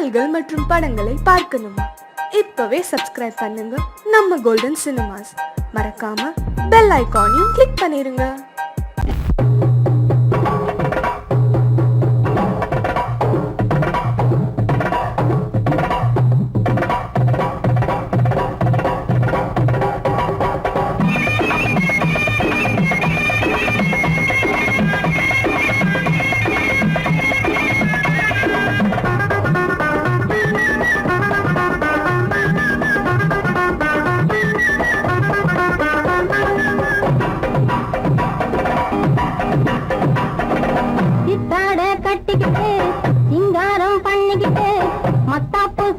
பாடல்கள் மற்றும் படங்களை பார்க்கணுமா? இப்பவே சப்ஸ்கிரைப் பண்ணுங்க நம்ம கோல்டன் சினிமாஸ். மறக்காம பெல் ஐகானையும் கிளிக் பண்ணிருங்க.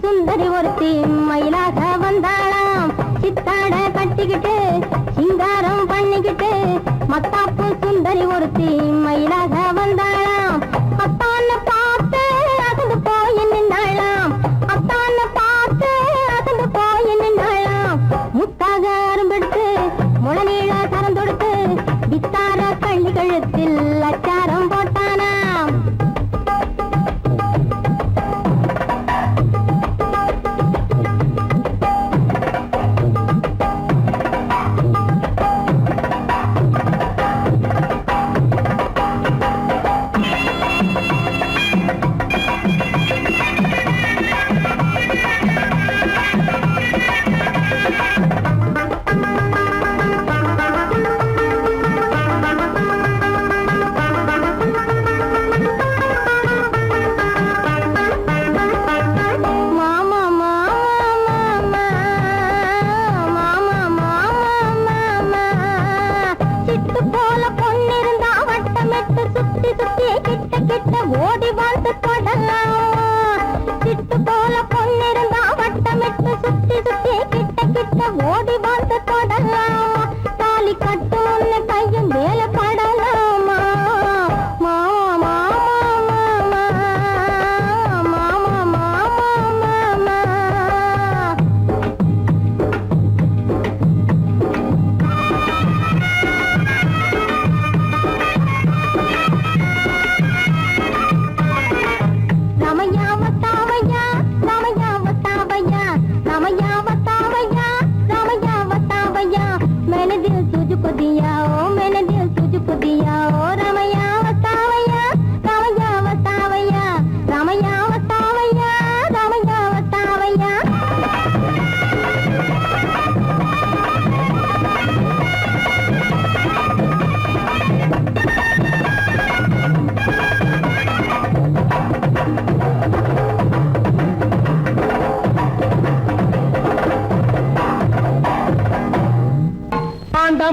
சுந்தரி ஒருத்தி மயிலாக வந்தாளாம். சித்தாட கட்டிக்கிட்டு சிங்காரம் பண்ணிக்கிட்டு மத்தாப்பு சுந்தரி ஒருத்தி மயிலாக வந்தாளாம். அத்தான பார்த்து அசந்து போய் நின்னாளாம். அத்தான பார்த்து அசந்து போய் நின்னாளாம். முத்தாக அரும்பெடுத்து முளநீள கரம் தொடுத்து வித்தார கள்ளி கழுத்தில் அச்சாரம் போட்டானாம். ஓடி வந்து தொடலாம். சிட்டு போல பொண்ணிருந்தா வட்டமிட்டு சுத்தி சுத்தி கிட்ட கிட்ட ஓடி வந்து தொடலாம். தாலி கட்டு முன்ன கையும் மேல படலாமா. மாமா மாமா மாமா மாமா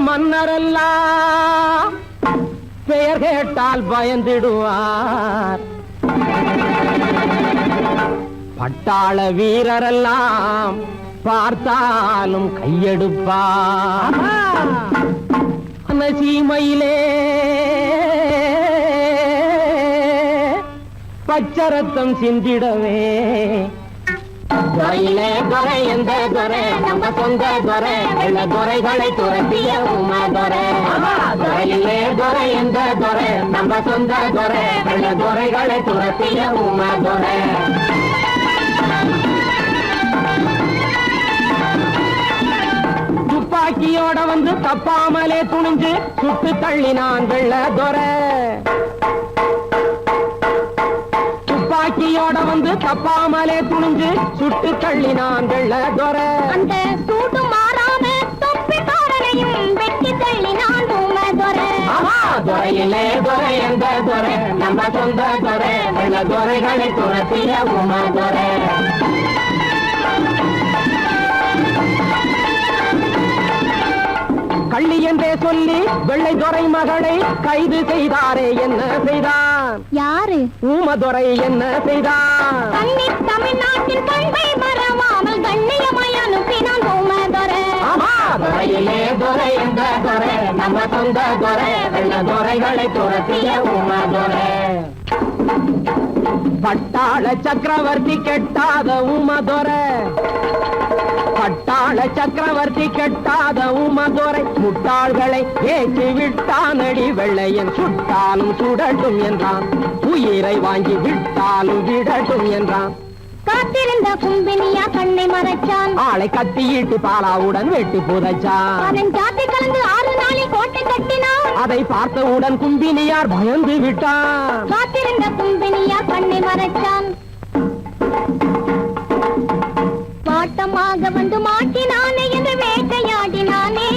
மன்னரெல்லாம் பெயர் கேட்டால் பயந்திடுவார். பட்டாள வீரரெல்லாம் பார்த்தாலும் கையெடுப்பார். சீமையிலே பச்சரத்தம் சிந்திடவே துறையிலே துறை எந்த துறை நம்ம சொந்த துறை எல்லா துறைகளை துரத்திய உமா துறை. துறையிலே துறை எந்த துறை நம்ம சொந்த துறை எல்லா துறைகளை துரத்திய உமா துறை. துப்பாக்கியோட வந்து தப்பாமலே துணிஞ்சு சுட்டு தள்ளினான் வெள்ள துறை. துப்பாக்கியோட வந்து தப்பாமலே துணிஞ்சு சுட்டு தள்ளினான் வெள்ள துறை. அந்த சூட்டு மாறாம தொப்பிக்காரனையும் வெட்டி தள்ளினான் உமா துறை. துறையிலே துறை எந்த துறை நம்ம சொந்த துறை வெள்ள துறைகளை துரத்திய உமா துறை. கள்ளி என்றே சொல்லி வெள்ளை துறை மகளை கைது செய்தாரே என்ன செய்தான்? யாரு? ஊமதுரை என்ன செய்தான்? தமிழ்நாட்டின் பண்பை மறவாமல் கண்ணியமாய் அனுப்பினான் ஊமதுரை. துறையிலே துறை எந்த துறை நம்ம சொந்த துறை வெள்ள துறைகளை துரத்திய ஊமதுரை. பட்டாள சக்கரவர்த்தி கெட்டாத ஊமதுரை. பட்டாள சக்கரவர்த்தி கெட்டாத ஊமதுரை முட்டாள்களை ஏற்றி விட்டானடி வெள்ளையன். சுட்டாலும் சுடட்டும் என்றான், உயிரை வாங்கி விட்டாலும் விடட்டும் என்றான். காத்திருந்த கும்பினியா கண்ணை மறைச்சான். ஆளை கத்தியிட்டு பாலாவுடன் வெட்டி புதைச்சான். அதன் ஜாத்தை கலந்து 6 நாளில் கோட்டை கட்டினான். அதை பார்த்தவுடன் கும்பினியார் பயந்து விட்டான். காத்திருந்த கும்பினியார் கண்ணை மறைச்சான். வாட்டமாக வந்து மாட்டினானே என்று வேட்டையாடினானே,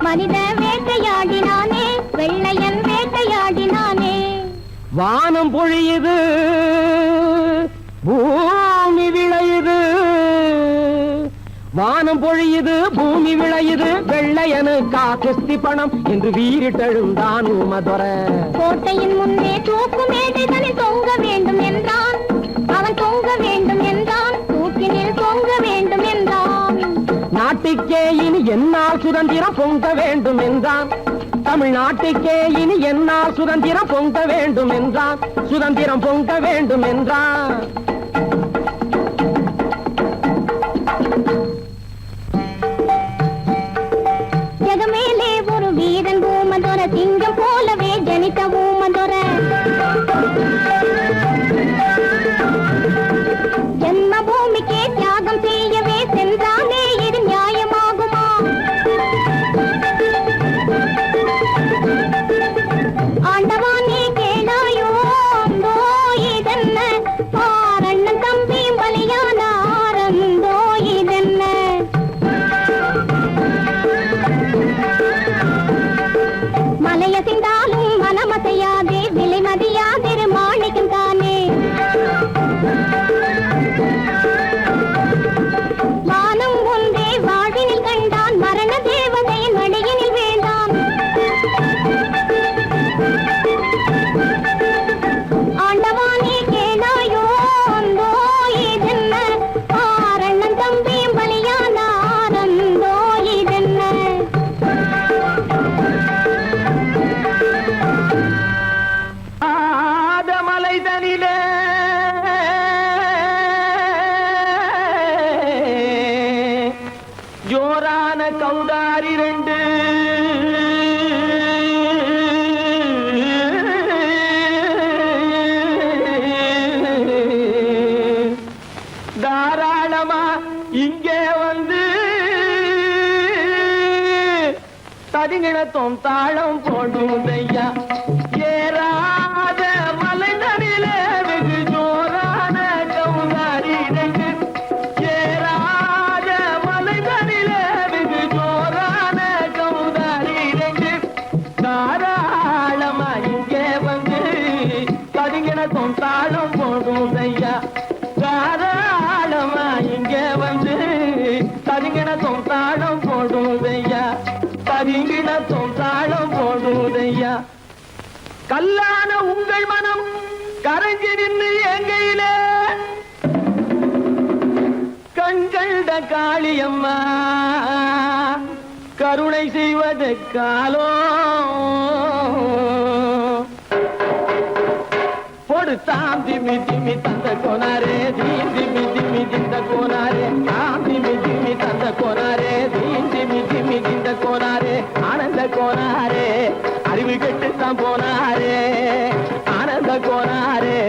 மனித வேட்டையாடினானே, வெள்ளையன் வேட்டையாடினானே. வானம் பொழியுது, பூமி விளையுது, வானம் பொழியுது, பூமி விளையுது, வெள்ளையனுக்கா குஸ்தி பணம் என்று வீரிட்டெழுந்தான் ஊமதுரை. கோட்டையின் முன்னே தூக்கு மேடைகளில் தொங்க வேண்டும் என்றான். அவன் தொங்க வேண்டும் என்றான், தூக்கினில் தொங்க வேண்டும் என்றான். நாட்டுக்கே இனி என்னால் சுதந்திரம் பொங்க வேண்டும் என்றான். தமிழ்நாட்டுக்கே இனி என்னால் சுதந்திரம் பொங்க வேண்டும் என்றான். சுதந்திரம் பொங்க வேண்டும் என்றான். ஜெகமேலே ஒரு வீரன் ஊமதுரை, சிங்கம் போலவே ஜனித்த ஊமதுரை. ஜன்ம பூமிக்கே தியாகம் செய்யவே சென்றானே, இது நியாயமாகுமா? ஆண்டவானே கேளாயோ, அந்தோ இதென்ன, ஆரண்ணன் தம்பியும் பலியானாரந்தோ இதென்ன. மலையசிந்தாலும் மனமசையாதே, விலை மதியாதிரு மாணிக்கம் தானே. வானம் ஒன்றே வாழ்வினில் கண்டான், மரண தேவதையின் வழியினில் வேண்டான். ஆண்டவானே கேளாயோ, அந்தோ இதென்ன, ஆரண்ணன் தம்பியும் பலியானாரந்தோ இதென்ன. ஆதமலைதனிலே ஜோரான கௌதாரி 2 தாராளமா இங்கே வந்து தடிங்கிணத்தும் தாளம் போடுதையா. ஏறாத மலைதனிலே வெகு ஜோரான கௌதாரி 2. ஏறாத மலைதனிலே வெகு ஜோரான கௌதாரி 2. தாராளமா இங்கே வந்து தடிங்கிணத்தும் தாளம் போடுதையா. தாராளமா இங்கே வந்து தடிங்கிணத்தும் தாளம் போடுதையா. தடிங்கிணத்தும் தாளம் போடுதையா. கல்லான உங்கள் மனம் கரைஞ்சி நின்று எங்கையிலே கண்கண்ட காளியம்மா கருணை செய்வது காலோ. பொடுத்தாம் திமி திமி தந்த கோனாரே, தீம் திமி திமி திந்த கோனாரே, தாம் திமி திமி தந்த கோனாரே, தீம் திமி திமி திந்த கோனாரே. ஆனந்த கோனாரே, அறிவு கெட்டுத்தான் போனாரே. ஆனந்த கோனாரே,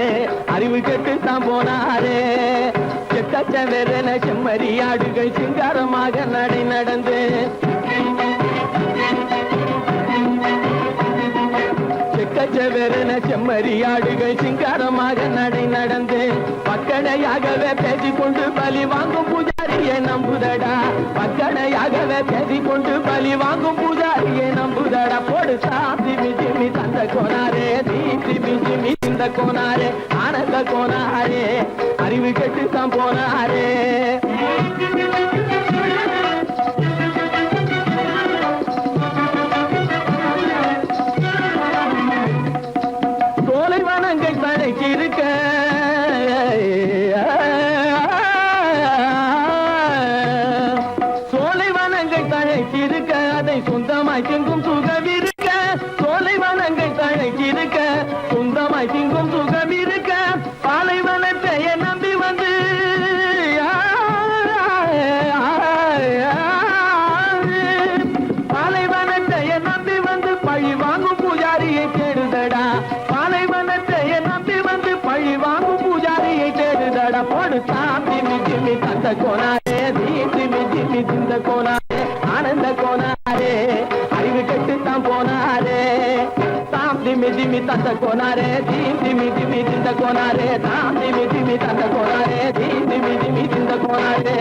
அறிவு கெட்டுத்தான் போனாரே. செக்கச்சவென செம்மறியாடுகள் சிங்காரமாக நடை நடந்து, செக்கச்சவென செம்மறியாடுகள் சிங்காரமாக நடை நடந்து, பக்கடையாகவே பேசிக்கொண்டு பலி வாங்கும் பூஜாரியை நம்புதடா. பக்கடையாகவே பேசிக்கொண்டு பலி வாங்கும் பூஜாரியை நம்புதடா. போடு திமி திமி தந்த கோனாரே, திமி திமி இந்த கோனாரே. ஆனந்த கோனாரே, அறிவு கெட்டுத்தான் போனாரே. சோலைவனங்கள் தழைச்சிருக்க, சோலைவனங்கள் தழைச்சிருக்க, அதை சொந்தமாய் திங்கும் சுகம் இருக்க. சோலைவனங்கள் தழைச்சிருக்க, சொந்தமாய் திங்கும் சுகம் இருக்க. பாலைவனத்தை நம்பி வந்து திமி திமி தந்த கோனாரே திமி திமி திந்த கோனாரே ஆனந்த கோனாரே அறிவு கெட்டுத்தான் போனாரே தாம் திமி திமி தந்த கோனாரே திமி திமி திந்த கோனாரே தாம் திமி திமி தந்த கோனாரே திமி திமி திந்த கோனாரே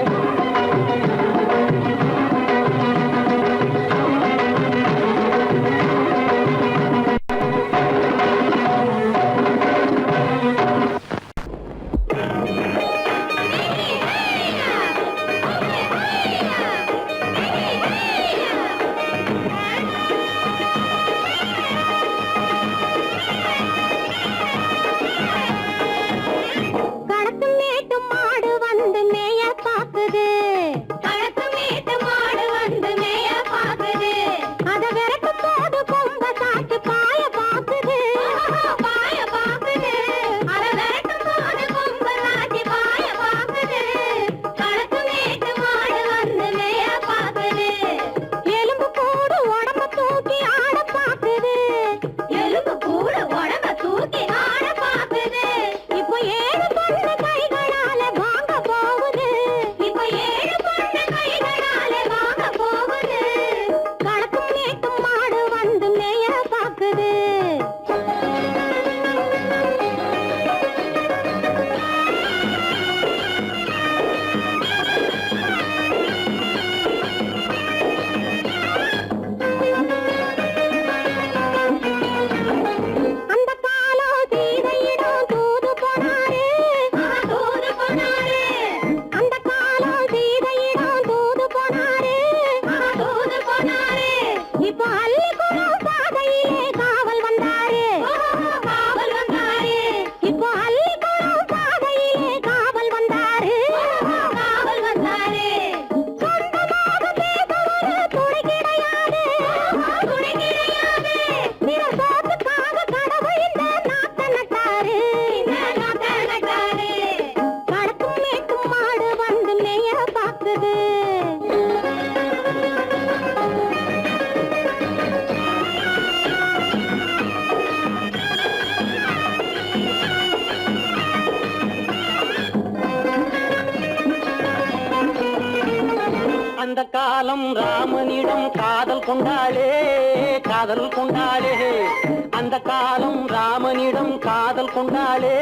அந்த காலம் ராமனிடம் காதல் கொண்டாளே காதல் கொண்டாளே அந்த காலம் ராமனிடம் காதல் கொண்டாளே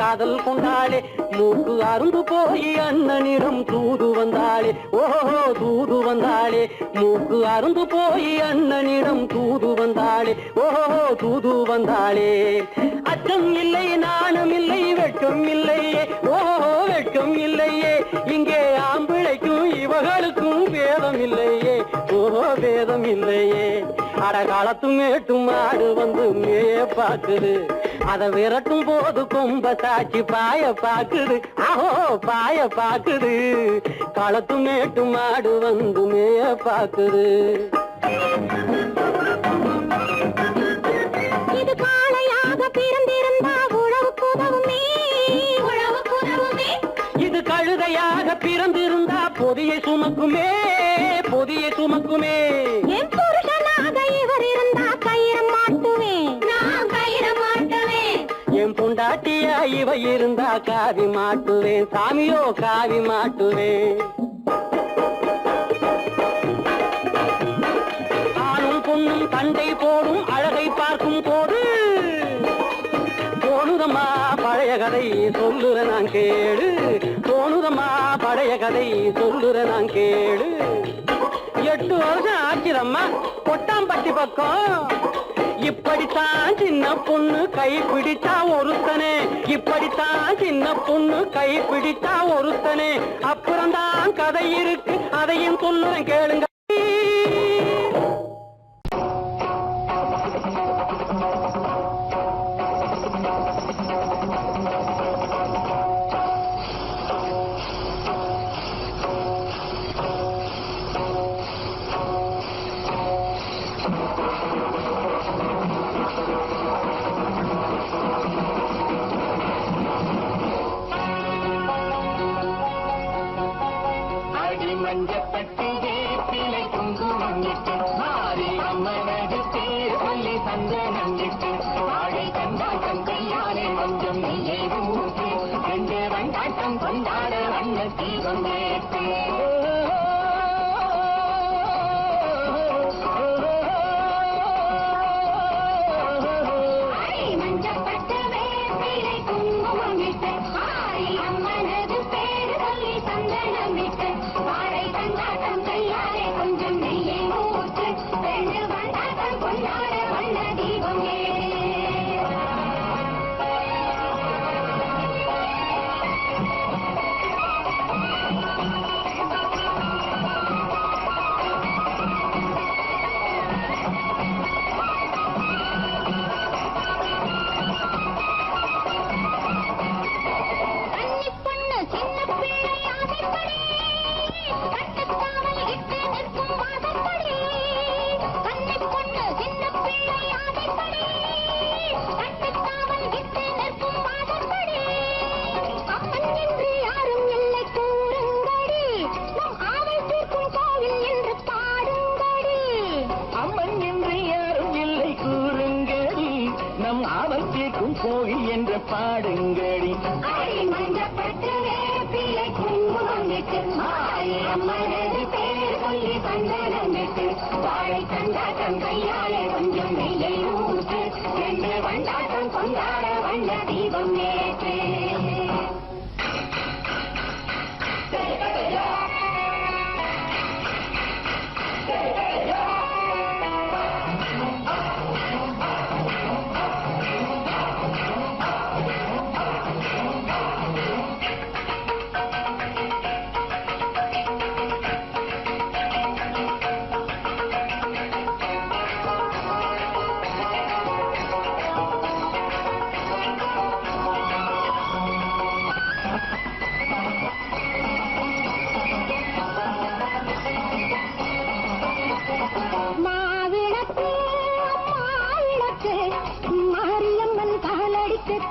காதல் கொண்டாளே மூக்கு அருந்து போய் அண்ணனிடம் தூது வந்தாளே ஓஹோ தூது வந்தாளே மூக்கு அருந்து போய் அண்ணனிடம் தூது வந்தாளே ஓஹோ தூது வந்தாளே அச்சம் இல்லை நாணம் இல்லை வெட்கம் இல்லையே ஓஹோ வெட்கம் இல்லையே இங்கே ஆம்பிளைக்கும் இவர்களுக்கும் வேதம் இல்லையே ஓஹோ வேதம் இல்லையே அடகாலத்தும் மேட்டும் மாடு வந்து மேய பாக்குது அத விரட்டும் போது கொம்ப சாட்சி பாய பாக்குது ஆஹோ பாய பாக்குது களத்தும் மேட்டும் மாடு வந்து மேய பாக்குது இது காளையாக பிறந்திருந்தா உழவுக்கு உதவுமே உழவுக்கு உதவுமே இது கழுதையாக பிறந்திருந்தா பொதியை சுமக்குமே பொதியை சுமக்குமே என் புருஷனாக இவர் இருந்தா கயிறம் மாட்டுவேன் நான் கயிறம் மாட்டுவேன் என் பொண்டாட்டியா இவ இருந்தா காவி மாட்டுவேன் சாமியோ காவி மாட்டுவேன் ஆணும் பொண்ணும் சண்டை போடும் அழகை பார்க்கும் போது தோணுதம்மா பழைய கதை சொல்லுற நான் கேளு தோணுதம்மா பழைய கதை சொல்லுற நான் கேளு 8 வருஷம் ஆச்சுதம்மா கொட்டாம்பட்டி பக்கம் இப்படித்தான் சின்ன பொண்ணு கை பிடிச்சா ஒருத்தனே இப்படித்தான் சின்ன பொண்ணு கை பிடிச்சா ஒருத்தனே அப்புறம்தான் கதை இருக்கு அதையும் சொல்லுறேன் கேளுங்க மஞ்சப்பட்டியே பிள்ளை குங்குமம் இட்டு மாறி அம்மனடுத்து சொல்லி சந்தனம் இட்டு வாழை கண்டாட்டம் கையாலே கொஞ்சம் நெய்யை ஊற்றி 2 வண்டாட்டம் கொண்டாட கொண்டாட வண்ண தீபம் ஏற்று கோயில் என்ற பாடுங்கடி மஞ்சப்பட்டு வேப்பிலை குங்குமம் இட்டு அம்மனது பேர் சொல்லி சந்தனம் விட்டு வாழை கண்டாட்டம் கையாலே கொஞ்சம் நெய்யை ஊற்று ரெண்டு வண்டாட்டம் கொண்டாட வண்ண தீபம் ஏற்று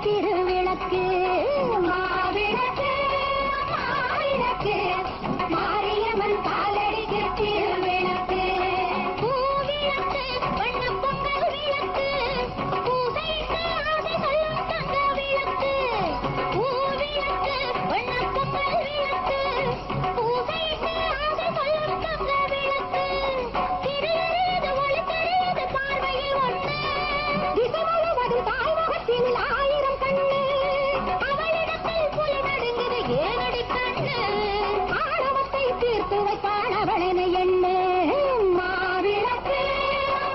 திருவிளக்கு மாவிளக்கு மாவிளக்கு மாரியம்மன் காலடிக்கு திருவிளக்கு பூவிளக்கு வண்ண பொங்கல் விளக்கு பூசைக்கு ஆசை சொல்லும் தங்க விளக்கு பூவிளக்கு வண்ண பொங்கல் விளக்கு பூசைக்கு ஆசை சொல்லும் தங்க விளக்கு திரையறியது ஒளி தெரியுது பார்வையில் ஒன்று திசை முழுவதும் தாய்முகத்தில் தீர்த்து வைப்பான் அவளென எண்ணு மாவிளக்கு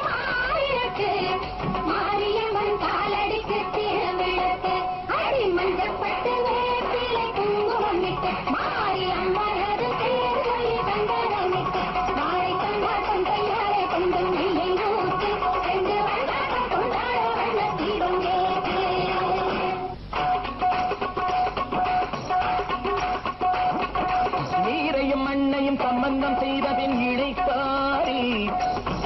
மாவிளக்கு மாரியம்மன் காலடிக்கு திருவிளக்கு அடி மஞ்சப்பட்டு வேப்பிலை குங்குமம் இட்டு மாரியம்மனது பேர் சொல்லி சந்தனமிட்டு வாழை கண்டாட்டம் கையாலே கொஞ்சம் நெய்யை ஊற்றி ரெண்டு வண்டாட்டம் கொண்டாட வண்ண தீபம் ஏற்று நீரையும் மண்ணையும் சம்பந்தம் செய்தபின் இழைப்பாரி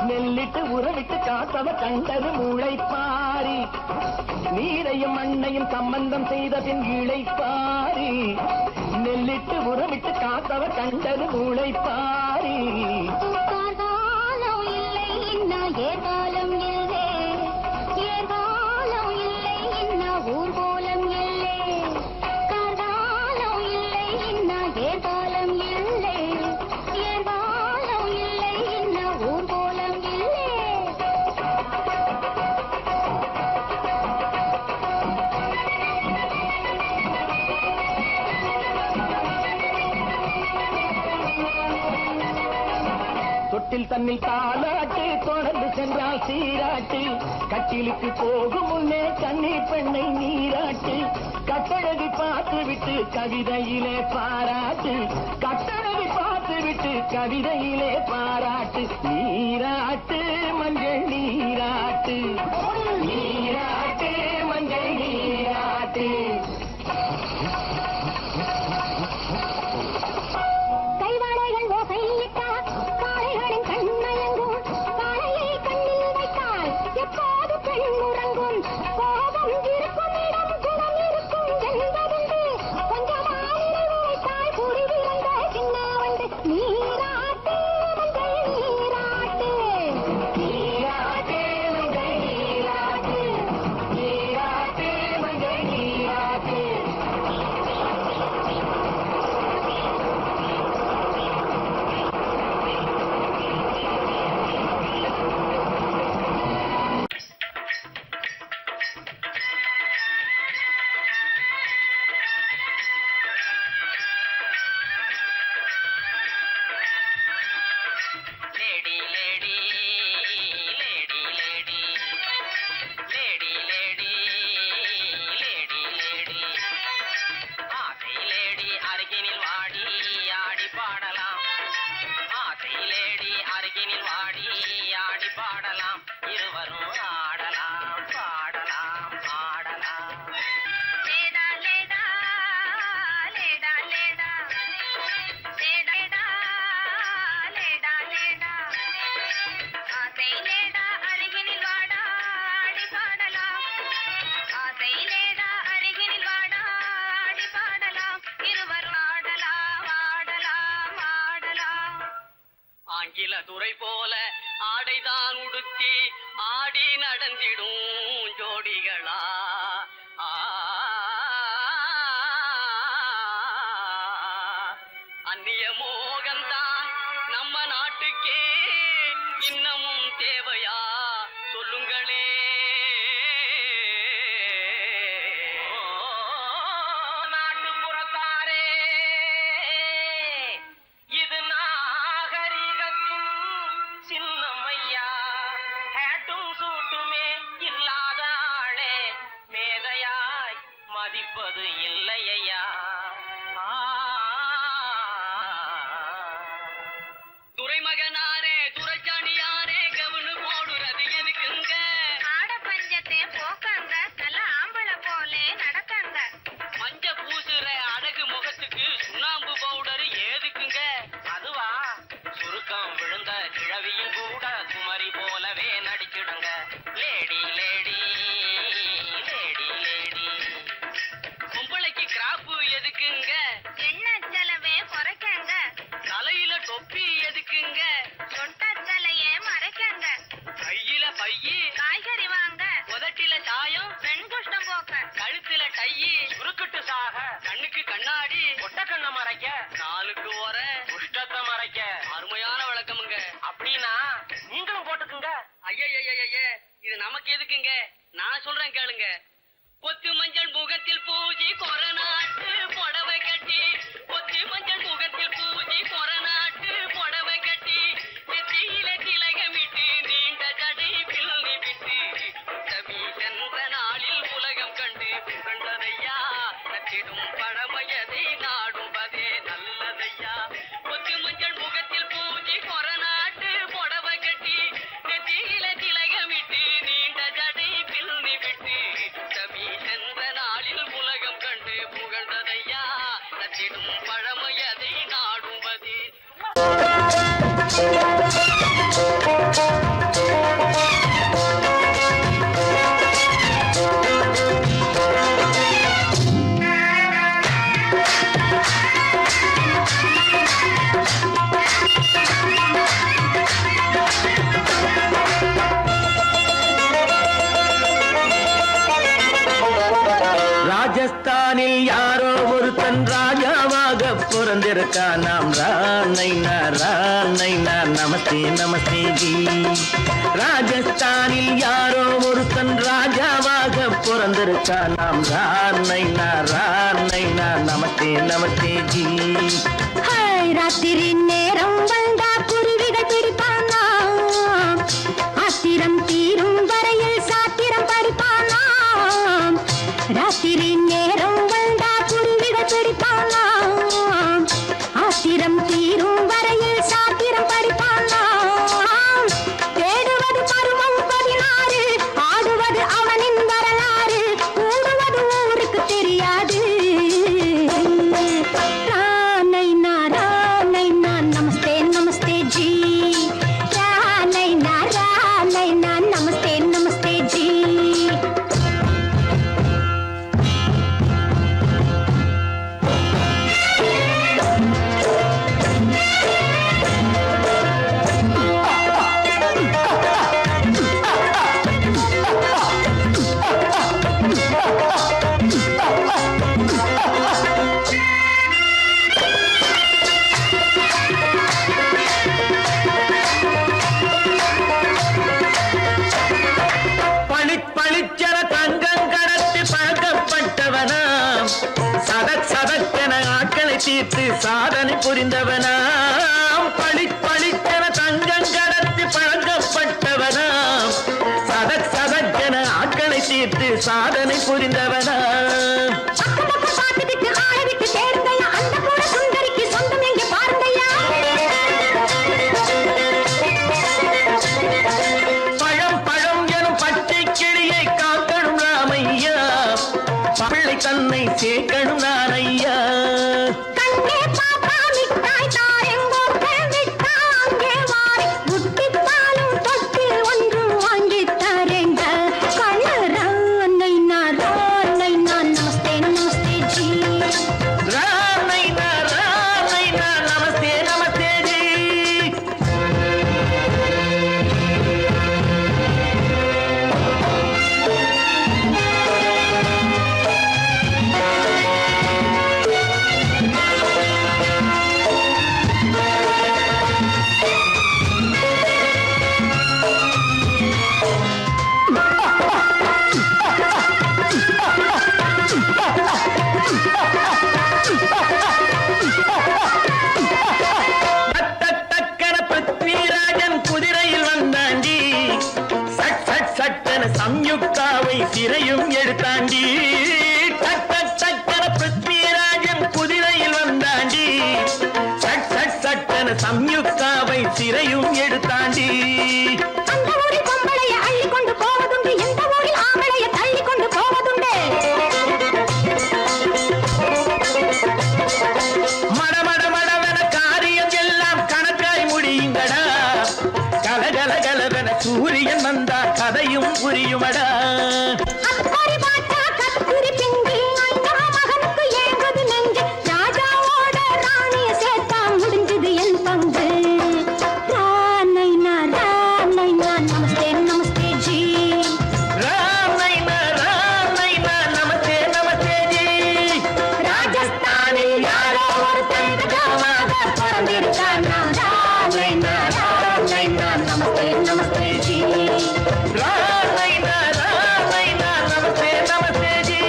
நெல்லிட்டு உறவிட்டு காத்தவ கண்டது முளைப்பாரி நீரையும் மண்ணையும் சம்பந்தம் செய்தபின் இழைப்பாரி நெல்லிட்டு உறவிட்டு காத்தவ கண்டது முளைப்பாரி காலம் இல்லை இன்னும் ஏகாலம் இல்லை ஏகாலம் இல்லை இன்னும் ஊர்கோலம் இல்லை காலம் இல்லை இன்னும் ஏகாலம் இல்லை ஏகாலம் இல்லை இன்னும் ஊர்கோலம் இல்லை தொட்டில் தன்னில் தாலாட்டு தொடர்ந்து சென்றால் சீராட்டு கட்டிலுக்கு போகும் முன்னே கண்ணீர் பெண்ணை நீராட்டு கட்டழகி பார்த்து விட்டு கவிதையிலே பாராட்டு கட்டழகி பார்த்து விட்டு கவிதையிலே பாராட்டு நீராட்டு மஞ்சள் நீராட்டு நீராட்டு மஞ்சள் நீராட்டு கைவாளைகள் ஓசையிட்டால் காளைகளின் கண்மயங்கும் காளையை கண்ணில் வைத்தால் எப்போது பெண் உறங்கும் கோபம் இருக்கும் இடம் குணம் இருக்கும் என்பதுண்டு கொஞ்சமானிலை வைத்தால் புரி விளைந்த சின்னாவண்டு நீராட்டு மஞ்சள் நீராட்டு நீராட்டு மஞ்சள் நீராட்டு அருகினில் வாடி ஆடி பாடலாம் ஆசையிலேடி அருகினில் வாடி ஆடி பாடலாம் இருவரும் ஆடலாம் பாடலாம் ஆடலாம் லேடா லேடா லேடா லேடா லேடா லேடா லேடா ஆசை லேடா அருகினில் வாடா ஆடி பாடலாம் ஆசை லேடா அருகினில் வாடா ஆடி பாடலாம் இருவரும் ஆடலாம் ஆடலாம் ஆடலாம் ஆங்கில துறை போல ஆடைதான் உடுத்தி ஆடி நடந்திடும் ஜோடிகளா அந்நிய மோகம்தான் நம்ம நாட்டுக்கே இன்னமும் தேவையா சொல்லுங்களே நாட்டுப்புறத்தாரே இது நாகரிகத்தின் சின்னமையா ஹேட்டும் சூட்டுமே இல்லாத ஆளே மேதையாய் மதிப்பது இல்லையா துரைமகனாரே துரைச்சாணியாரே கவுனு போடுறது எதுக்குங்க ஆட பஞ்சத்தை போக்கங்க நல்ல ஆம்பளை போலே நடக்கங்க மஞ்ச பூசுற அழகு முகத்துக்கு சுண்ணாம்பு பவுடர் ஏதுக்குங்க அதுவா சுருக்கம் விழுந்த கிழவியும் கூட குமரி போலவே நடிச்சிடுங்க லேடி லேடி லேடி லேடி பொம்பளைக்கு கிராப்பு எதுக்குங்க எண்ணெய் செலவே குறைக்கங்க தலையில தொப்பி எதுக்குங்க சொட்ட தலையே மறைக்கங்க கையில பையி காய்கறி வாங்க உதட்டில சாயம் பெண் குஷ்டம் போக்க கழுத்துல டையி சுருக்கிட்டு சாக கண்ணுக்கு கண்ணாடி ஒட்ட கண்ண மறைக்க நாளுக்கு ஒர குஷ்டத்தை மறைக்க அருமையான விளக்கமுங்க அப்படின்னா நீங்களும் போட்டுக்குங்க ஐய இது நமக்கு எதுக்குங்க நான் சொல்றேன் கேளுங்க பொத்து மஞ்சள் முகத்தில் பூஜை கொரநாட்டு புடவை கட்டி பொத்து மஞ்சள் முகத்தில் பூஜை கொரநாட்டு புடவை கட்டி நெத்தியில திலகமிட்டு நீண்ட ஜடை பிள்ளி விட்டு தவி சென்ற நாளில் உலகம் கண்டு புகழ்ந்ததையா நச்சிடும் பழமையதை நாடுவதே நல்லதையா பொத்து மஞ்சள் முகத்தில் பூஜை கொரநாட்டு புடவை கட்டி நெத்தியில திலகமிட்டு நீண்ட ஜடை பிள்ளி விட்டு தவி சென்ற நாளில் உலகம் கண்டு புகழ்ந்ததையா நச்சிடும் பழமையதை நாடுவது ராஜஸ்தானில் யாரோ ஒருத்தன் ராஜாவாக பிறந்திருக்கான் நாம் ராணைனா நமஸ்தே நமஸ்தே ஜி ராஜஸ்தானில் யாரோ ஒருத்தன் ராஜாவாக பிறந்திருக்கான் நாம் ராணைனா நமஸ்தே நமஸ்தே ஜி ராத்திரி நேரம் வந்தா குருவிகள் பிடிப்பானா ஆத்திரம் தீரும் வரையில் சாத்திரம் படிப்பானா ராத்திரி நேரம் வந்தா குருவிகள் பிடிப்பானா ஆத்திரம் தீரும் வரையில் சாத்திரம் படிப்பானா தேடுவது பருவம் 16 ஆடுவது அவனின் வரலாறு கூடுவது ஊருக்கு தெரியாது ராணைனா நமஸ்தே நமஸ்தே ஜி ராணைனா நமஸ்தே நமஸ்தே ஜி பளிச்சென தங்கம் கடத்தி பழக்கப்பட்டவனாம் சதக்கென ஆட்களை தீர்த்து சாதனை புரிந்தவனாம் பளிச்சென தங்கம் கடத்தி பழக்கப்பட்டவனாம் சதக்கென ஆட்களை தீர்த்து சாதனை புரிந்தவனாம் பார்த்து விட்டு ஆள விட்டு தேர்ந்தையா அந்த கூட என சம்யுக்தாவை சிறையும் எடுத்தாண்டி. அந்த ஊரில் பொம்பளைய அள்ளி கொண்டு போவதுண்டு, எந்த ஊரில் ஆம்பளைய தள்ளி கொண்டு போவதுண்டு. மடமட மடவென காரியம் எல்லாம் கணக்காய் முடியுங்கடா. கலகல கலவென சூரியன் வந்தா கதையும் புரியுமடா. அக்கறை பார்த்தா கத்திரி பிஞ்சு, அந்த மகனுக்கு ஏங்குது நெஞ்சு. ராஜாவோட ராணிய சேர்த்தா முடிஞ்சது என் பங்கு. ராமைனா ராமைனா நமஸ்தே நமஸ்தே ஜி. ராம் நைனா நமஸ்தே நமஸ்தே ஜி. ராஜஸ்தானில் யாரோ ஒருத்தன் ராஜாவாக பிறந்திருக்கானா. ராமைனா ராமைனா நமஸ்தே நமஸ்தே ஜி. ராம் நைனா நமஸ்தே நமஸ்தே ஜி.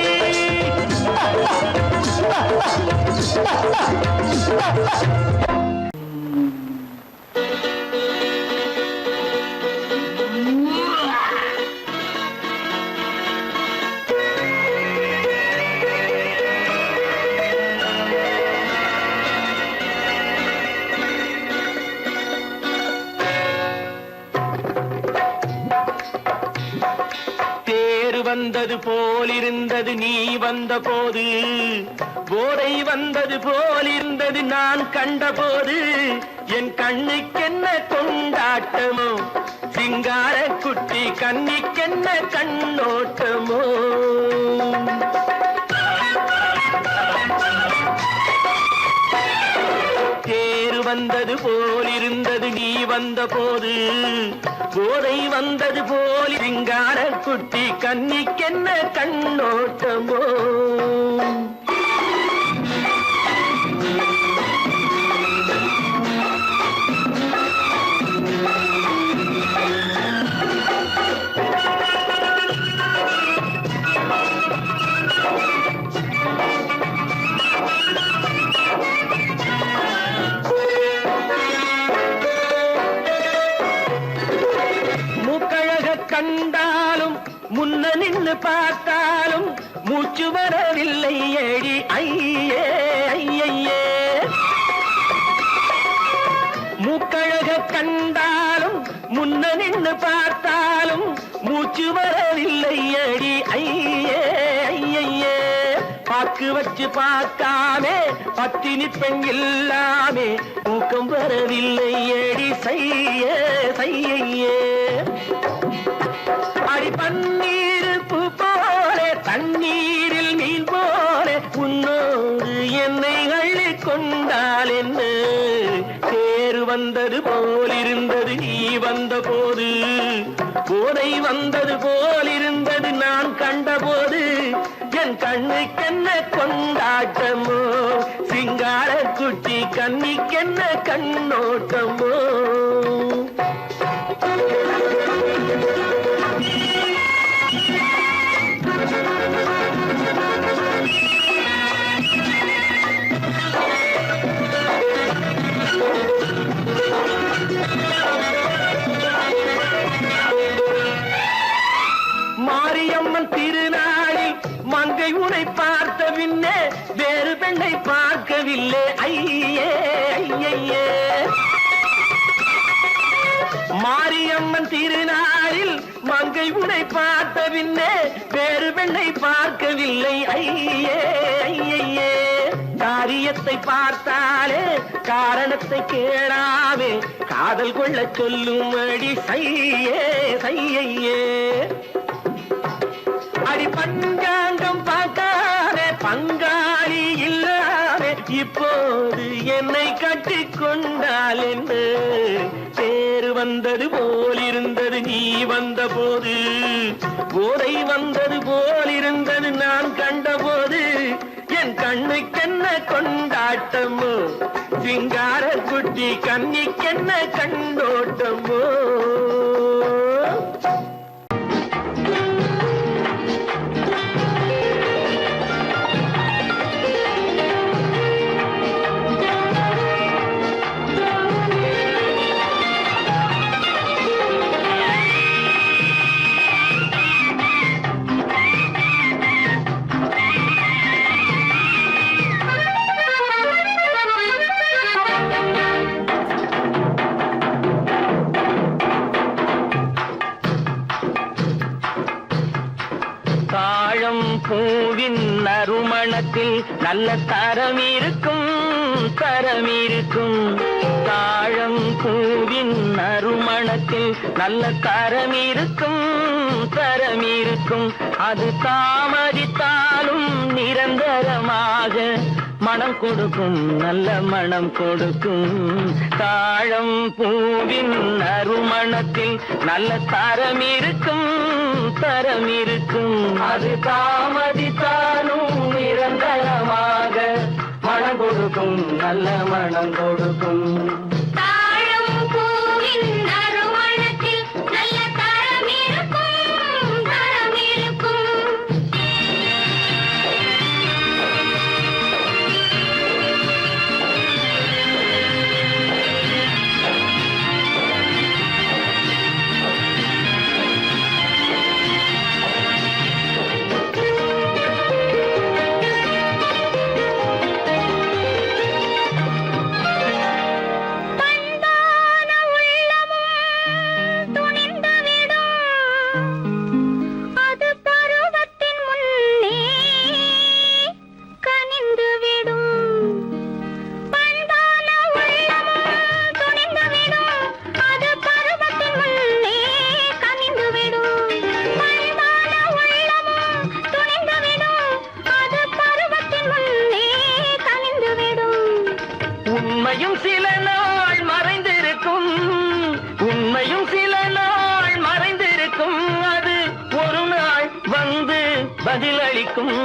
தேர் வந்தது போலிருந்தது நீ வந்த போது, போதை வந்தது போலிருந்தது நான் கண்டபோது. என் கண்ணுக்கென்ன கொண்டாட்டமோ, சிங்கார குட்டி கண்ணிக்கென்ன கண்ணோட்டமோ. தேர் வந்தது போலிருந்தது நீ வந்த போது, போதை வந்தது போல் சிங்கார குட்டி கண்ணிக்கென்ன கண்ணோட்டமோ. மூக்கழக கண்டாலும் முன்ன நின்னு பார்த்தாலும் மூச்சு வரவில்லை ஏடி ஐயே ஐயே. மூக்கழக கண்டாலும் முன்ன நின்னு பார்த்தாலும் மூச்சு வரவில்லை ஏடி ஐயே ஐயே. பாக்கு வச்சு பார்க்காமே பத்தினி பெண் இல்லாமே தூக்கம் வரவில்லை ஏடி செய்ய செய்யே. அடி பன்னீர் பூ போல தண்ணீரில் மீன் போல உன்னோடு என்னை அள்ளி கொண்டால் என்ன. தேர் வந்தது போலிருந்தது நீ வந்த போது, போதை வந்தது போலிருந்தது நான் கண்டபோது. என் கண்ணுக்கென்ன கொண்டாட்டமோ, சிங்கார குட்டி கண்ணிக்கென்ன கண்ணோட்டமோ. மாரியம்மன் திருநாளில் மங்கை உனை பார்த்த பின்னே வேறு பெண்ணை பார்க்கவில்லை ஐயே ஐயே. மாரியம்மன் திருநாளில் மங்கை உனை பார்த்த பின்னே வேறு பெண்ணை பார்க்கவில்லை ஐயே ஐயே. காரியத்தை பார்த்தாலே காரணத்தை கேளாவே காதல் கொள்ள சொல்லும்படி செய்யே செய்யே. அடி பஞ்சாங்கம் பார்க்காதே பங்காளி இல்லாமே இப்போது என்னை கட்டி கொண்டால் என்ன. தேர் வந்தது போலிருந்தது நீ வந்த போது, போதை வந்தது போலிருந்தது நான் கண்டபோது. என் கண்ணுக்கென்ன கொண்டாட்டமோ, சிங்கார குட்டி கண்ணிக்கென்ன கண்டோட்டமோ. நறுமணத்தில் நல்ல தரம் இருக்கும் தரம் இருக்கும். தாழம் பூவின் நறுமணத்தில் நல்ல தரம் இருக்கும் தரம் இருக்கும். அது தாமதித்தாலும் நிரந்தரமாக மனம் கொடுக்கும் நல்ல மனம் கொடுக்கும். தாழம் பூவின் நறுமணத்தில் நல்ல தரம் இருக்கும் தரம் இருக்கும். அது தாமதித்தாலும் நிரந்தரமாக மனம் கொடுக்கும் நல்ல மனம் கொடுக்கும். தாழம் பூவின் நறுமணத்தில் நல்ல தரம் இருக்கும் தரம் இருக்கும். பண்பான உள்ளமும் துணிந்துவிடும், அது பருவத்தின் முன்னே கனிந்துவிடும். பண்பான உள்ளமும் துணிந்துவிடும், அது பருவத்தின் முன்னே கனிந்துவிடும். பண்பான உள்ளமும் துணிந்துவிடும், அது பருவத்தின் முன்னே கனிந்துவிடும். உண்மையும் சில நாள் மறைந்திருக்கும் உண்மையும் சில நாள் மறைந்திருக்கும். அது ஒரு நாள் வந்து பதிலளிக்கும்.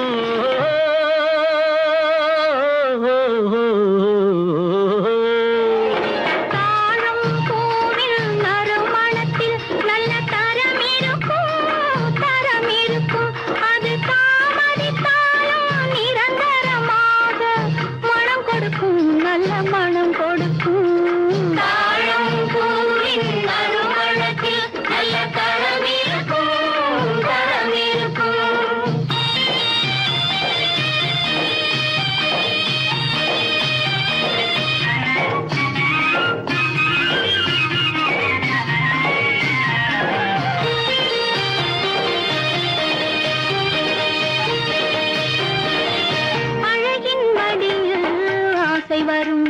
தாழம் பூவின் நறுமணத்தில் நல்ல தரம் இருக்கும் தரம் இருக்கும். அது தாமதித்தாலும் நிரந்தரமாக மனம் கொடுக்கும் நல்ல மனம் கொடுக்கும். தாழம் பூவின் நறுமணத்தில் நல்ல தரம் இருக்கும் தரம் இருக்கும். அழகின் மடியில் ஆசை வரும்,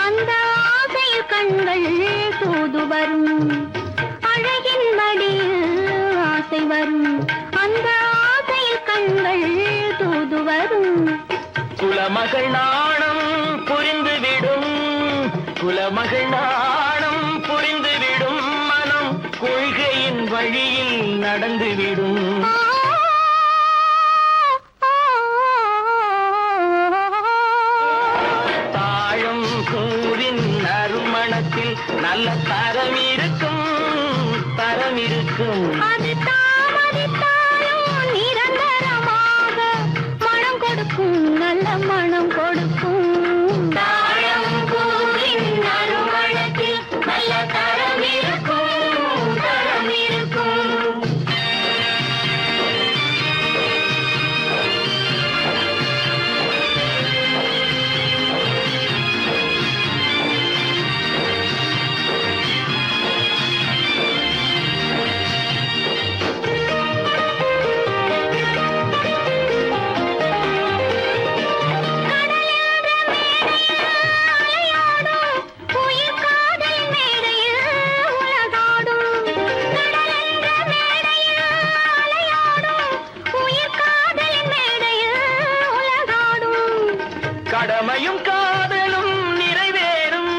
அந்த ஆசையில் கண்கள் தூது வரும். அழகின் மடியில் ஆசை வரும், அந்த ஆசையில் கண்கள் தூது வரும். குலமகள் நாணம் புரிந்துவிடும் குலமகள் நாணம் புரிந்துவிடும். மனம் கொள்கையின் வழியில் நடந்துவிடும். தாழம் பூவின் நறுமணத்தில் நல்ல தரம் இருக்கும் தரம் இருக்கும். அது தாமதித்தாலும் நிரந்தரமாக மனம் கொடுக்கும் நல்ல மனம் கொடுக்கும். தாழம் பூவின் நறுமணத்தில் நல்ல தரம் இருக்கும் தரம் இருக்கும். உயிர் காதல் மேடையில் உலகாடும். கடலென்ற மேடையில் அலையாடும், உயிர் காதல் மேடையில் உலகாடும். கடமையும் காதலும் நிறைவேறும்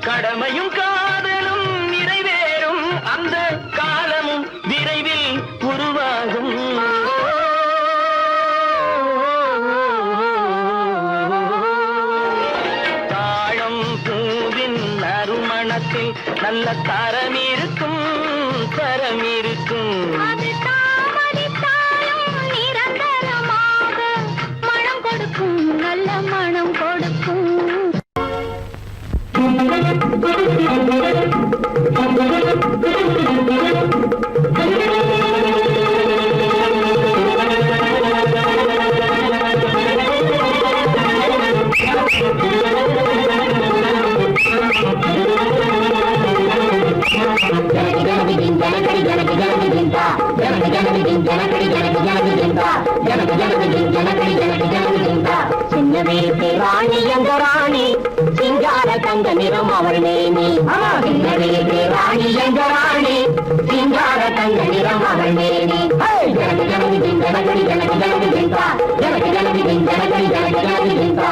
கடமையும் காதலும் நிறைவேறும். அந்த காலமும் விரைவில் உருவாகும். தாழம் பூவின் நறுமணத்தில் நல்ல தரம் இருக்கும் தரம் இருக்கும். அது தாமதித்தாலும் நிரந்தரமாக மனம் கொடுக்கும் நல்ல மனம் கொடுக்கும். ஜனகடி சிங்கார தங்க நிறம் அவள் மேனி ராணி எங்க ராணி சிங்கார தங்க நிறம் அவள் மேனி ஜனகு ஜனகு ஜனகடி ஜனகு ஜனகு ஜிங்கா ஜனகு ஜனகு ஜனகடி ஜனகு ஜனகு ஜிங்கா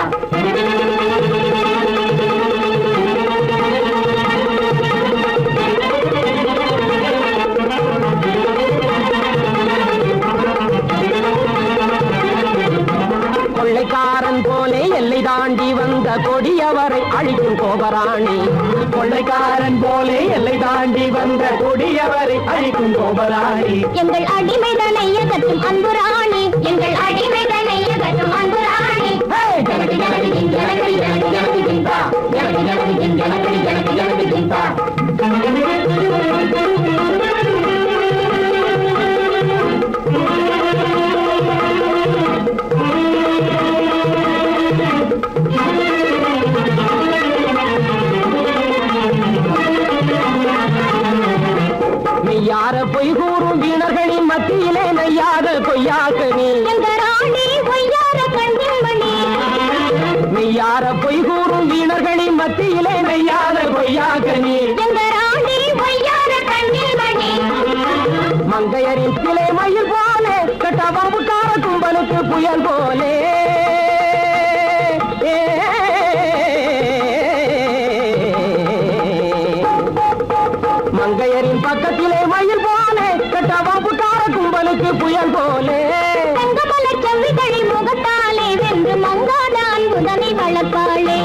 கொள்ளைக்காரன் போலே எல்லை தாண்டி வந்த கொடியவரை அழிக்கும் கோபராணி கொள்ளைக்காரன் போலே எல்லை தாண்டி வந்த கொடியவரை அழிக்கும் கோபராணி எங்கள் அடிமைதனை எகட்டும் அன்பு ராணி எங்கள் அடிமைதனை எகட்டும் அன்பு ராணி ஜனகு ஜனகு ஜனகடி ஜனகு ஜனகு ஜிங்கா ஜனகு ஜனகு ஜனகடி ஜனகு ஜனகு ஜிங்கா மெய்யார பொய் கூறும் வீணர்களின் மத்தியிலே நெய்யாத பொய்யாக நீ ராணி பொய்யார கண்ணின் மணி மெய்யார பொய் கூறும் வீணர்களின் மத்தியிலே நெய்யாத பொய்யாக நீ ராணி பொய்யார கண்ணின் மணி மங்கையரின் சிலை மயில் போலே கட்டபாபுக்கார கும்பலுக்கு புயல் போலே மங்கையரின் பக்கத்திலே மயில் போலே கட்டபாபுக்கார கும்பலுக்கு புயல் போலே தங்கமல செவ்விதழி முகத்தாலே வென்று மங்காத அன்புதனை வளர்ப்பாளே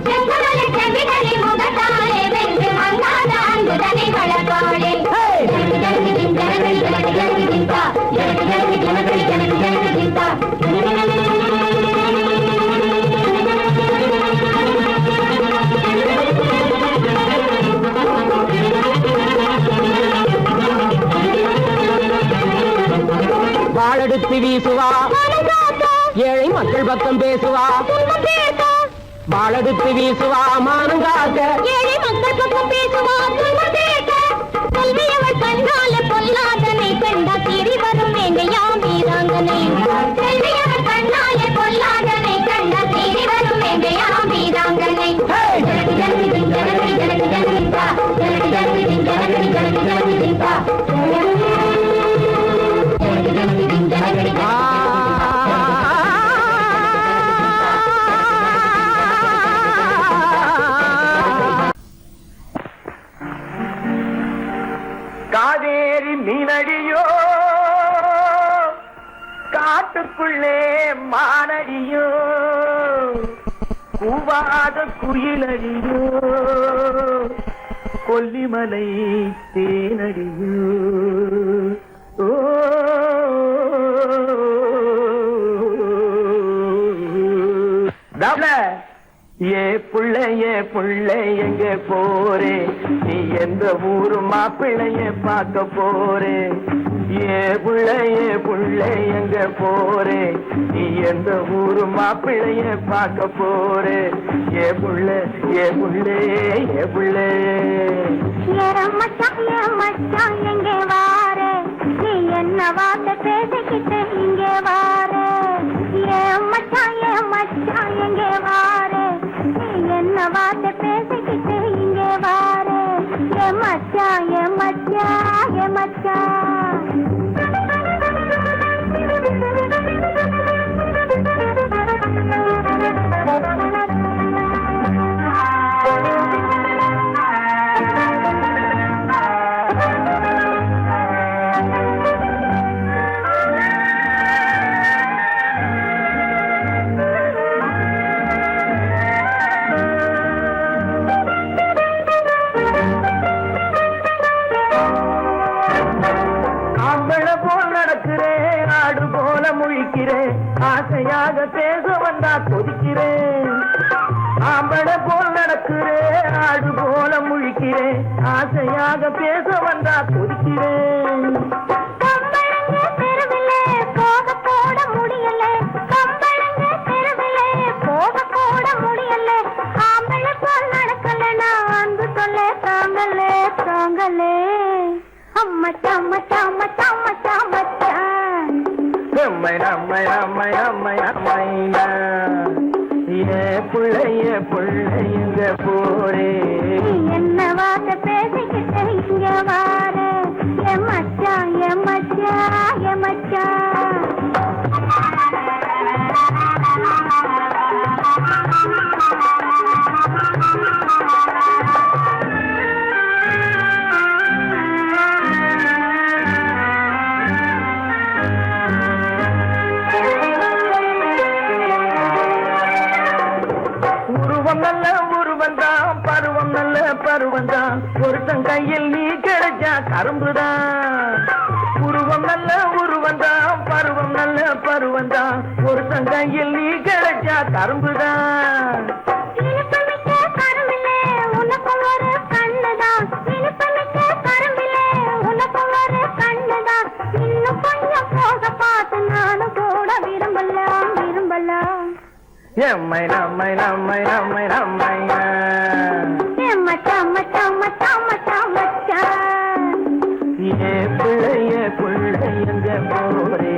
தங்கமல செவ்விதழி முகத்தாலே வென்று மங்காத அன்புதனை வளர்ப்பாளே ஜனகு ஜனகடி ஜனகு ஜனகு ஜிங்கா ஜனகு ஜனகு ஜனகடி ஜனகு ஜனகு ஜிங்கா வாழெடுத்து வீசுவா ஏழை மக்கள் பக்கம் பேசுவா வாழெடுத்து வீசுவா மானங்காக்க ஏழை மக்கள் பக்கம் பேசுவா கல்வியவள் கண்ணால பொல்லாதனை கண்டா திரி வரும் வேங்கையா மீராங்கனை கல்வியவள் கண்ணால பொல்லாதனை கண்டா திரி வரும் வேங்கையா மீராங்கனை ஜனகு ஜனகு ஜனகடி ஜனகு ஜனகு ஜிங்கா ஜனகு ஜனகு ஜனகடி ஜனகு ஜனகு ஜிங்கா ஜனகு ஜனகு ஜனகடி காவேரி மீனடியோ காட்டுக்குள்ளே மானடியோ கூவாத குயிலடியோ கொல்லிமலை தேனடியோ ஓ ஏ புள்ள எங்க போறே நீ எந்த ஊரு மாப்பிள்ளைய பார்க்க போறே ஏ புள்ள எங்க போறே நீ எந்த ஊரு மாப்பிள்ளைய பார்க்க போறே ஏ புள்ள மச்சான் எங்கே வாரே நீ என்ன வார்த்தை பேசிக்கிட்டு இங்கே வாரே மச்சான் எங்கே வாரே நீ என்ன வார்த்தை பேசிக்கிட்டு இங்கே வாரே மச்சான் ஆசையாக பேச வந்தா கொதிக்கிறேன் ஆம்பளை போல் நடக்கிறேன் ஆடு போல முழிக்கிறேன் ஆசையாக பேச வந்தா கொதிக்கிறேன் புள்ளைய புள்ளைங்க போரே என்ன வார்த்தை பேசிக்கிட்டு இங்க வார என் மச்சான் என் மச்சான் என் மச்சான் உருவம் நல்ல உருவந்தான் பருவம் நல்ல பருவந்தான் ஒருத்தன் கையில் நீ கிடைச்சா கரும்புதான் உருவம் நல்ல உருவந்தான் பருவம் நல்ல பருவந்தான் ஒருத்தன் கையில் நீ கிடைச்சா கரும்புதான் இனிப்புமிக்க கரும்பிலே உனக்கு ஒரு கண்ணுதான் இனிப்புமிக்க கரும்பிலே உனக்கு ஒரு கண்ணுதான் இன்னும் கொஞ்சம் போக பார்த்து நானும் கூட விரும்பலாம் விரும்பலாம் எம்மை நம்மை நம்மை நம்மை நம்மையா மச்சான் மச்சான் மச்சான் மச்சான் மச்சான் ஏ பிள்ளைங்க போரே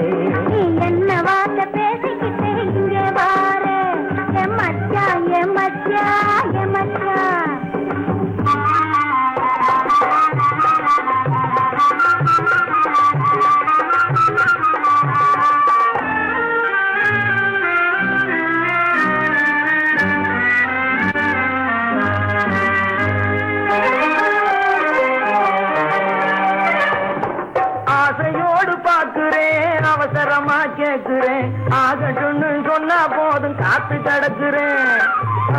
நீ என்ன வார்த்தை பேசிக்கிட்டு இங்கே வார என் மச்சான் என் மச்சான் என் மச்சான் ஆசையோடு பார்க்கிறேன் அவசரமா கேட்கிறேன் ஆகட்டும்னு சொன்னா போதும் காத்து கிடக்குறேன்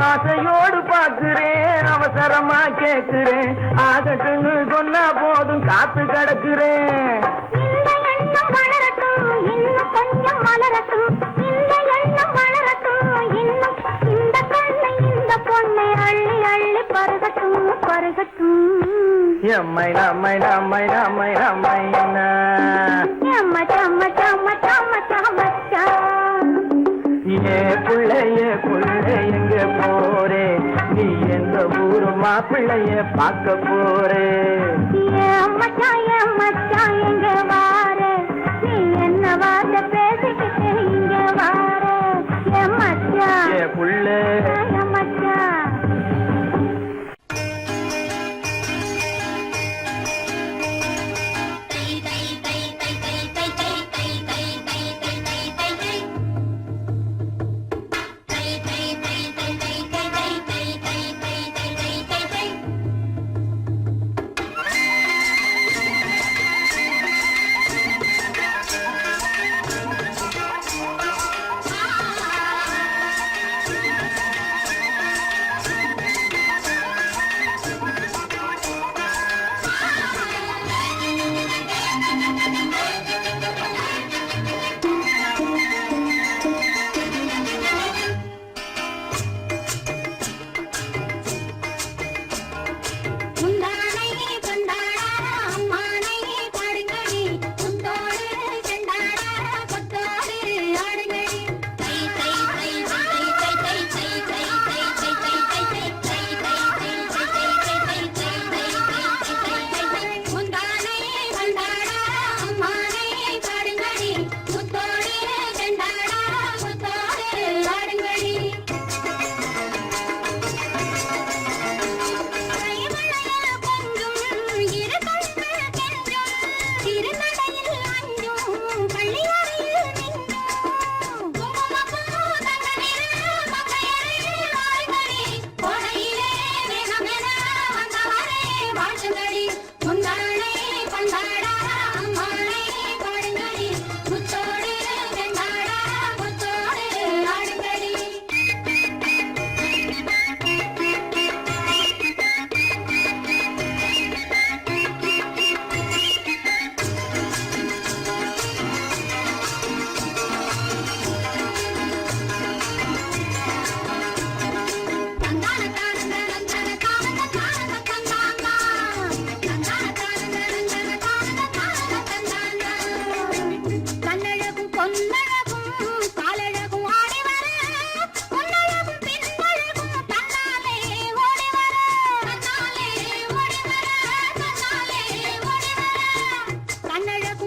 ஆசையோடு பார்க்கிறேன் அவசரமா கேட்கிறேன் ஆகட்டும்னு சொன்னா போதும் காத்து கிடக்குறேன் இந்த எண்ணம் வளரட்டும் இன்னும் கொஞ்சம் வளரட்டும் இந்த எண்ணம் வளரட்டும் இன்னும் இந்த கண்ணை இந்த பொண்ணை அள்ளி அள்ளி பருகட்டும் பருகட்டும் எம்மை நம்மை நம்மை நம்மை நம்மை மச்சான் மச்சான் மச்சான் மச்சான் மச்சான் ஏ புள்ளைய எங்க போரே நீ எந்த ஊரு மாப்பிள்ளைய பார்க்க போரே என் மச்சான் எங்க வார நீ என்ன வார்த்தை பேசிக்கிட்டு இங்க வார என் மச்சான் ஏ புள்ள என் மச்சான்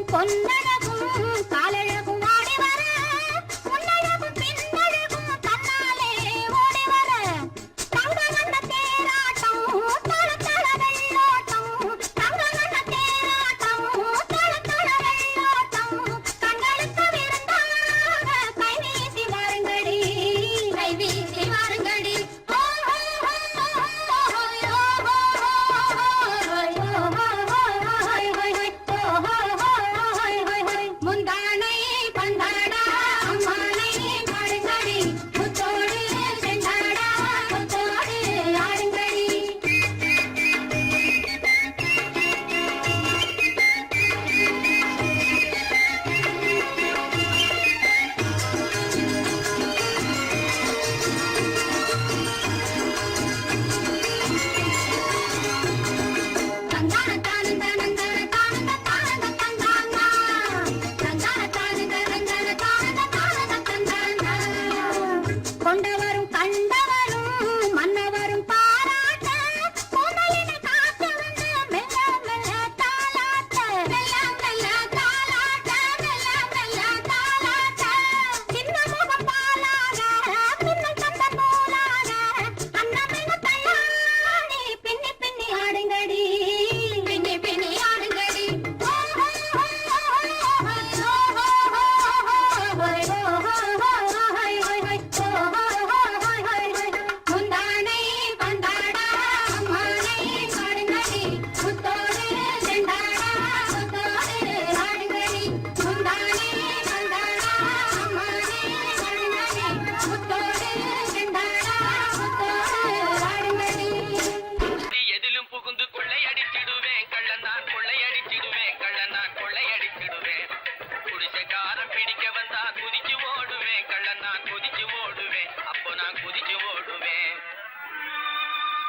காலழகும் காலழகும் ஆடி வர உன்னழகும் பின்னழகும் தன்னாலே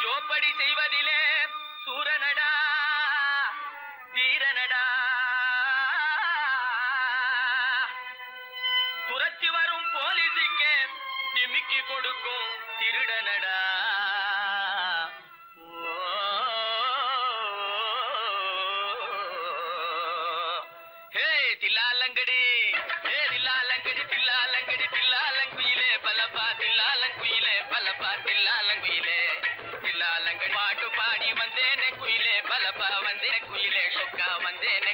சோப்படி செய்வதிலே சூரனடா தீரனடா துரத்தி வரும் போலீஸுக்கு திமிக்கி கொடுக்கும் திருடனடா ஹே தில்லாலங்கடி ஹே தில்லாலங்கடி தில்லாலங்கடி தில்லாலங்குயிலே பலபா தில்லாலங்குயிலே பலபா தில்லாலங்குயிலே தில்லாலங்கடி பாட்டு பாடி வந்தேனே குயிலே பலபா வந்தேனே குயிலே சொக்கா வந்தேனே